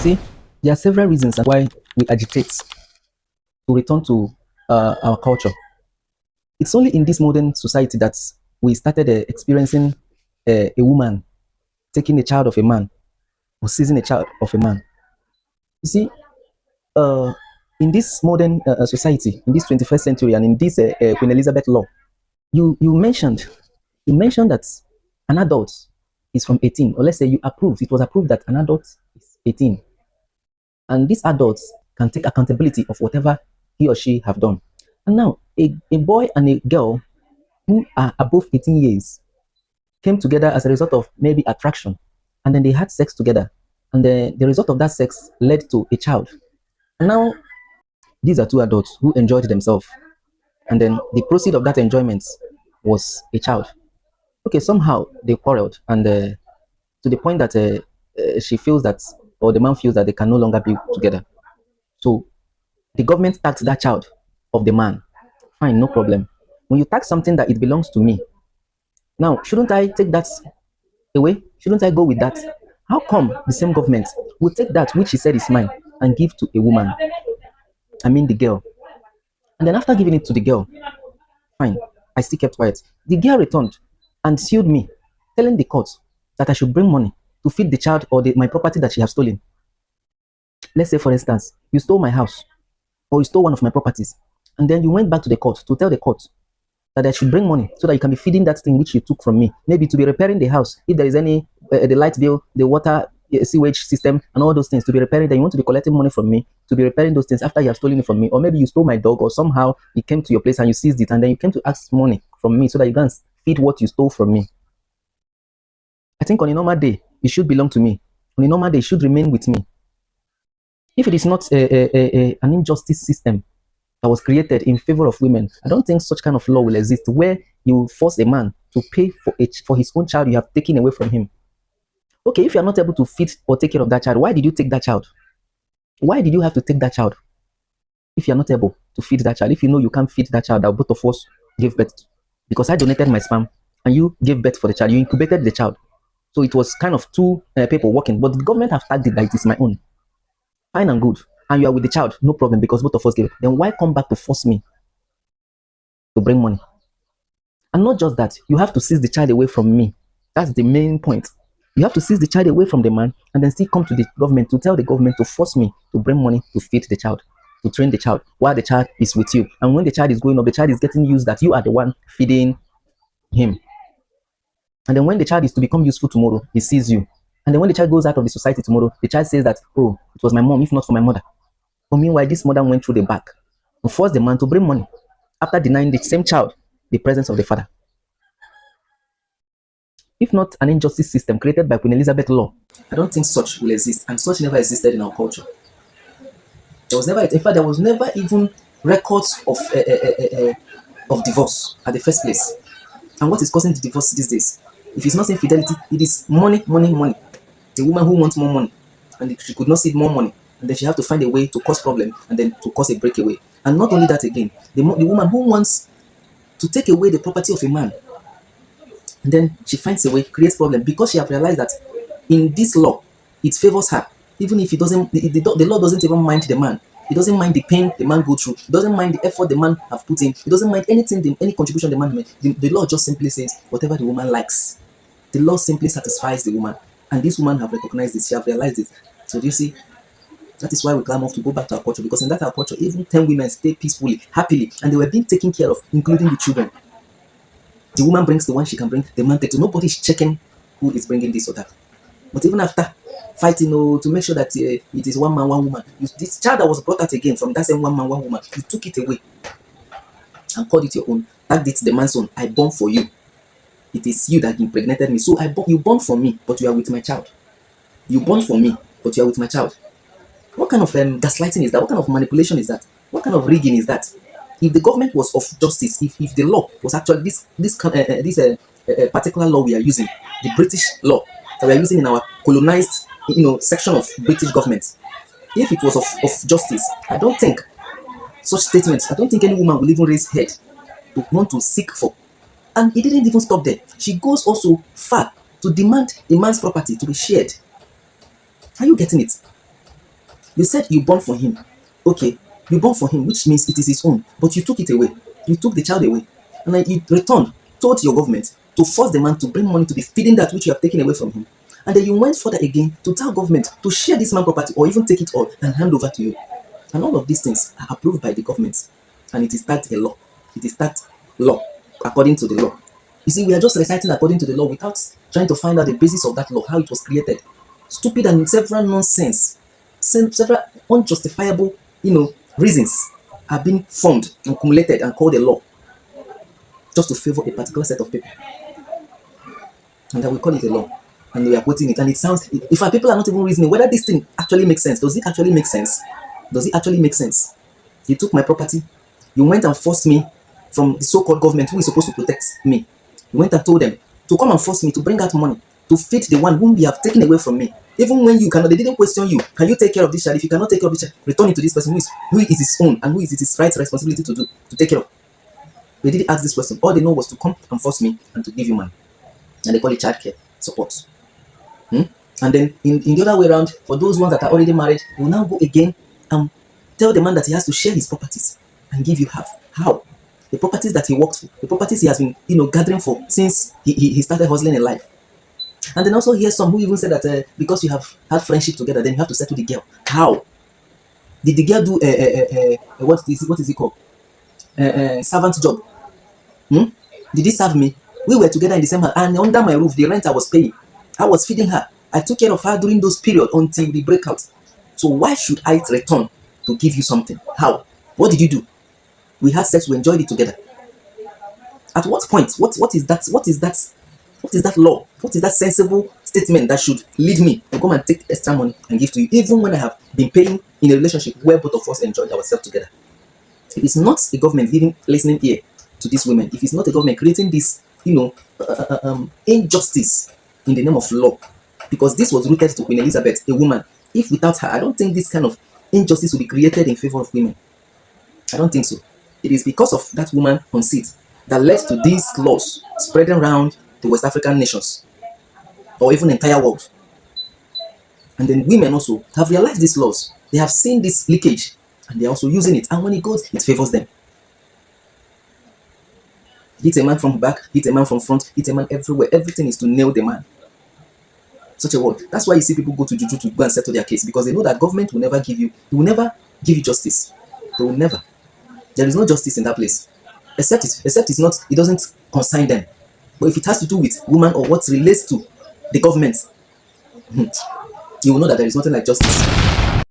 see, there are several reasons why we agitate to return to our culture. It's only in this modern society that we started experiencing a woman taking a child of a man or seizing a child of a man. You see, uh, in this modern society, in this 21st century, and in this Queen Elizabeth law, you mentioned that an adult is from 18, or let's say you approved, it was approved that an adult is 18, and these adults can take accountability of whatever he or she have done. And now, a boy and a girl who are above 18 years came together as a result of maybe attraction, and then they had sex together, and the result of that sex led to a child. And now, these are two adults who enjoyed themselves, and then the proceed of that enjoyment was a child. Okay, somehow they quarreled, and to the point that she feels that, or the man feels that they can no longer be together. So the government taxed that child of the man. Fine, no problem. When you tax something that it belongs to me, now shouldn't I take that away? Shouldn't I go with that? How come the same government will take that which he said is mine and give to a woman? I mean the girl. And then after giving it to the girl, fine, I still kept quiet. The girl returned and sued me, telling the court that I should bring money to feed the child or my property that she has stolen. Let's say, for instance, you stole my house or you stole one of my properties, and then you went back to the court to tell the court that I should bring money so that you can be feeding that thing which you took from me, maybe to be repairing the house if there is any the light bill, the water, sewage system, and all those things to be repairing. Then you want to be collecting money from me to be repairing those things after you have stolen it from me, or maybe you stole my dog, or somehow it came to your place and you seized it, and then you came to ask money from me so that you can feed what you stole from me. I think on a normal day it should belong to me. On a normal day it should remain with me. If it is not an injustice system that was created in favor of women, I don't think such kind of law will exist where you force a man to pay for his own child you have taken away from him. Okay, if you are not able to feed or take care of that child, why did you take that child? Why did you have to take that child? If you are not able to feed that child, if you know you can't feed that child that both of us gave birth to, because I donated my sperm and you gave birth for the child, you incubated the child. So it was kind of two people working, but the government have tagged it that it is my own. Fine and good. And you are with the child, no problem, because both of us gave it. Then why come back to force me to bring money? And not just that, you have to seize the child away from me. That's the main point. You have to seize the child away from the man and then still come to the government to tell the government to force me to bring money to feed the child, to train the child while the child is with you. And when the child is growing up, the child is getting used that you are the one feeding him. And then when the child is to become useful tomorrow, he sees you. And then when the child goes out of the society tomorrow, the child says that, oh, it was my mom, if not for my mother. But meanwhile, this mother went through the back to force the man to bring money after denying the same child the presence of the father. If not an injustice system created by Queen Elizabeth law, I don't think such will exist, and such never existed in our culture. There was never, in fact, there was never even records of divorce at the first place. And what is causing the divorce these days? If it's not infidelity, it is money, money, money. The woman who wants more money, and she could not see more money, and then she have to find a way to cause problem and then to cause a breakaway. And not only that again, the woman who wants to take away the property of a man, and then she finds a way, creates problem because she have realized that in this law, it favors her. Even if it doesn't, the law doesn't even mind the man. It doesn't mind the pain the man go through. It doesn't mind the effort the man have put in. It doesn't mind anything, any contribution the man made. The law just simply says whatever the woman likes. The law simply satisfies the woman. And this woman have recognized this. She have realized it. So do you see? That is why we climb off to go back to our culture, because in that our culture, even 10 women stay peacefully, happily, and they were being taken care of, including the children. The woman brings the one she can bring, the man takes it. Nobody is checking who is bringing this or that. But even after fighting to make sure that it is one man, one woman, this child that was brought out again from that same one man, one woman, you took it away and called it your own. That it's the man's own. I born for you. It is you that impregnated me. So you born for me, but you are with my child. You born for me, but you are with my child. What kind of gaslighting is that? What kind of manipulation is that? What kind of rigging is that? If the government was of justice, if the law was actually this particular law we are using, the British law that we are using in our colonized, section of British government, if it was of justice, I don't think such statements. I don't think any woman will even raise head to want to seek for. And it didn't even stop there. She goes also far to demand a man's property to be shared. Are you getting it? You said you born for him. Okay, you born for him, which means it is his own, but you took it away. You took the child away. And then you returned, told your government to force the man to bring money to be feeding that which you have taken away from him. And then you went further again to tell government to share this man property or even take it all and hand over to you. And all of these things are approved by the government. And it is that a law. It is that law, according to the law. You see, we are just reciting according to the law without trying to find out the basis of that law, how it was created. Stupid and several nonsense, several unjustifiable, reasons are being formed and accumulated and called a law just to favor a particular set of people. And that we call it a law. And we are quoting it. And it sounds, in fact, people are not even reasoning whether this thing actually makes sense. Does it actually make sense? Does it actually make sense? You took my property. You went and forced me from the so-called government who is supposed to protect me. You went and told them to come and force me to bring out money to feed the one whom they have taken away from me. Even when you cannot, they didn't question you. Can you take care of this child? If you cannot take care of this child, return it to this person who is his own and who is it his right responsibility to do, to take care of. They didn't ask this question. All they know was to come and force me and to give you money. And they call it child care support. And then in the other way around, for those ones that are already married, they will now go again and tell the man that he has to share his properties and give you half. How? The properties that he worked for, the properties he has been, gathering for since he started hustling in life. And then also hear some who even said that because you have had friendship together, then you have to settle the girl. How? Did the girl do what is it called? Servant job? Did he serve me? We were together in the same house, and under my roof, the rent I was paying, I was feeding her. I took care of her during those periods until the breakout. So why should I return to give you something? How? What did you do? We had sex, we enjoyed it together. At what point? What is that? What is that? What is that law? What is that sensible statement that should lead me to come and take extra money and give to you, even when I have been paying in a relationship where both of us enjoyed ourselves together? If it's not the government giving listening ear to these women, if it's not the government creating this, injustice in the name of law, because this was rooted to Queen Elizabeth, a woman. If without her, I don't think this kind of injustice will be created in favor of women. I don't think so. It is because of that woman conceit that led to these laws spreading around the West African nations or even the entire world. And then women also have realized these laws. They have seen this leakage and they're also using it. And when it goes, it favors them. Hit a man from back, hit a man from front, hit a man everywhere. Everything is to nail the man. Such a word. That's why you see people go to Juju to go and settle their case, because they know that government will never give you, they will never give you justice. They will never. There is no justice in that place. Except it's not, it doesn't concern them. But if it has to do with woman or what relates to the government, you will know that there is nothing like justice.